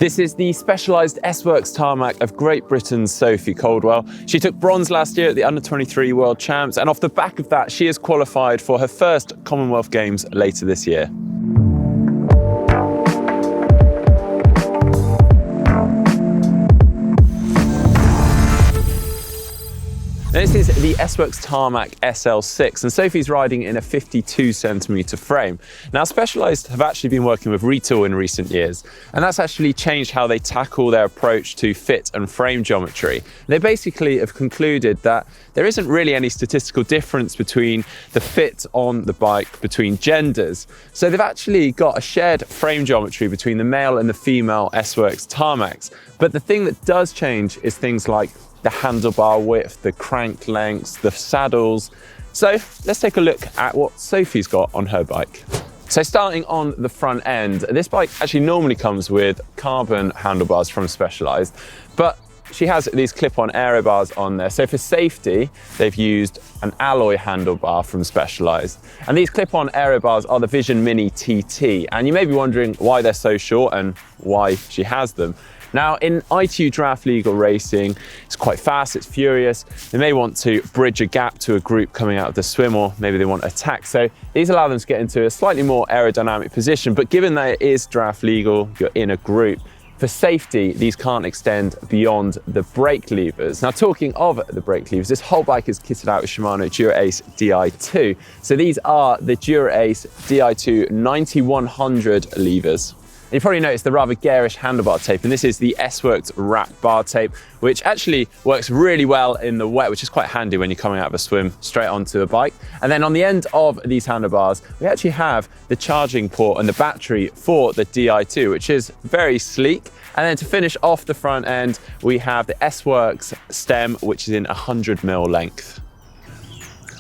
This is the specialised S-Works Tarmac of Great Britain's Sophie Coldwell. She took bronze last year at the Under-23 World Champs, and off the back of that, she is qualified for her first Commonwealth Games later this year. This is the S-Works Tarmac SL6, and Sophie's riding in a 52cm frame. Now, Specialised have actually been working with Retool in recent years, and that's actually changed how they tackle their approach to fit and frame geometry. They basically have concluded that there isn't really any statistical difference between the fit on the bike between genders. So they've actually got a shared frame geometry between the male and the female S-Works Tarmacs. But the thing that does change is things like the handlebar width, the crank lengths, the saddles. So let's take a look at what Sophie's got on her bike. So starting on the front end, this bike actually normally comes with carbon handlebars from Specialised, but she has these clip-on aero bars on there. So for safety, they've used an alloy handlebar from Specialised. And these clip-on aero bars are the Vision Mini TT. And you may be wondering why they're so short and why she has them. Now, in ITU Draft Legal racing, it's quite fast, it's furious. They may want to bridge a gap to a group coming out of the swim, or maybe they want attack. So these allow them to get into a slightly more aerodynamic position. But given that it is draft legal, you're in a group, for safety, these can't extend beyond the brake levers. Now, talking of the brake levers, this whole bike is kitted out with Shimano Dura-Ace Di2. So these are the Dura-Ace Di2 9100 levers. You probably noticed the rather garish handlebar tape, and this is the S-Works wrap bar tape, which actually works really well in the wet, which is quite handy when you're coming out of a swim straight onto a bike. And then on the end of these handlebars, we actually have the charging port and the battery for the Di2, which is very sleek. And then to finish off the front end, we have the S-Works stem, which is in 100mm length.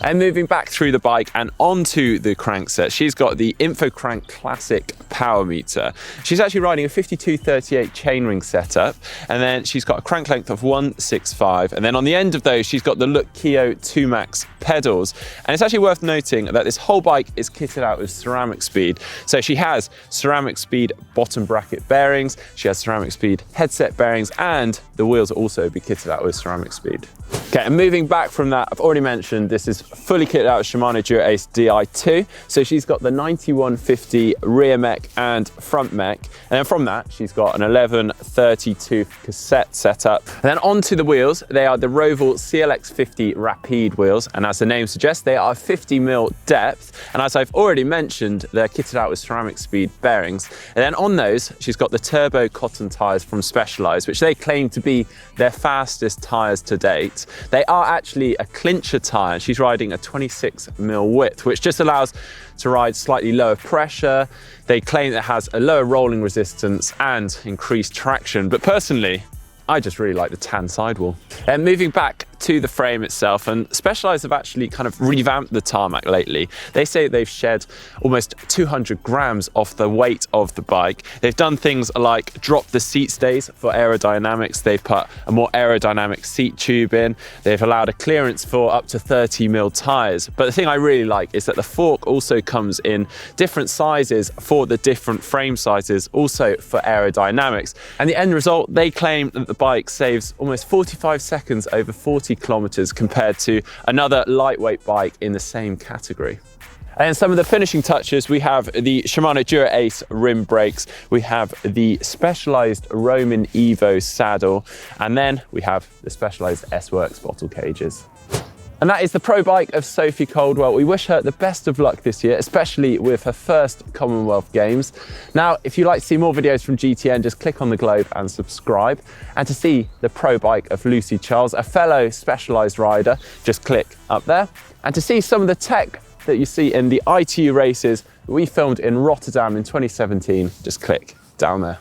And moving back through the bike and onto the crankset, she's got the InfoCrank Classic power meter. She's actually riding a 5238 chainring setup, and then she's got a crank length of 165. And then on the end of those, she's got the Look Keo 2 Max pedals. And it's actually worth noting that this whole bike is kitted out with ceramic speed. So she has ceramic speed bottom bracket bearings, she has ceramic speed headset bearings, and the wheels will also be kitted out with ceramic speed. Okay, and moving back from that, I've already mentioned this is fully kitted out with Shimano Dura-Ace Di2. So she's got the 9150 rear mech and front mech. And then from that, she's got an 1132 cassette setup. And then onto the wheels, they are the Roval CLX50 Rapide wheels. And as the name suggests, they are 50mm depth. And as I've already mentioned, they're kitted out with ceramic speed bearings. And then on those, she's got the turbo cotton tyres from Specialised, which they claim to be their fastest tyres to date. They are actually a clincher tyre. She's riding a 26mm width, which just allows to ride slightly lower pressure. They claim it has a lower rolling resistance and increased traction. But personally, I just really like the tan sidewall. And moving back to the frame itself, and Specialised have actually kind of revamped the tarmac lately. They say they've shed almost 200 grams off the weight of the bike. They've done things like drop the seat stays for aerodynamics. They've put a more aerodynamic seat tube in. They've allowed a clearance for up to 30mm tyres. But the thing I really like is that the fork also comes in different sizes for the different frame sizes, also for aerodynamics. And the end result, they claim that the bike saves almost 45 seconds over 40 kilometres compared to another lightweight bike in the same category. And some of the finishing touches, we have the Shimano Dura-Ace rim brakes, we have the Specialised Roman Evo saddle, and then we have the Specialised S-Works bottle cages. And that is the pro bike of Sophie Coldwell. We wish her the best of luck this year, especially with her first Commonwealth Games. Now, if you'd like to see more videos from GTN, just click on the globe and subscribe. And to see the pro bike of Lucy Charles, a fellow Specialised rider, just click up there. And to see some of the tech that you see in the ITU races that we filmed in Rotterdam in 2017, just click down there.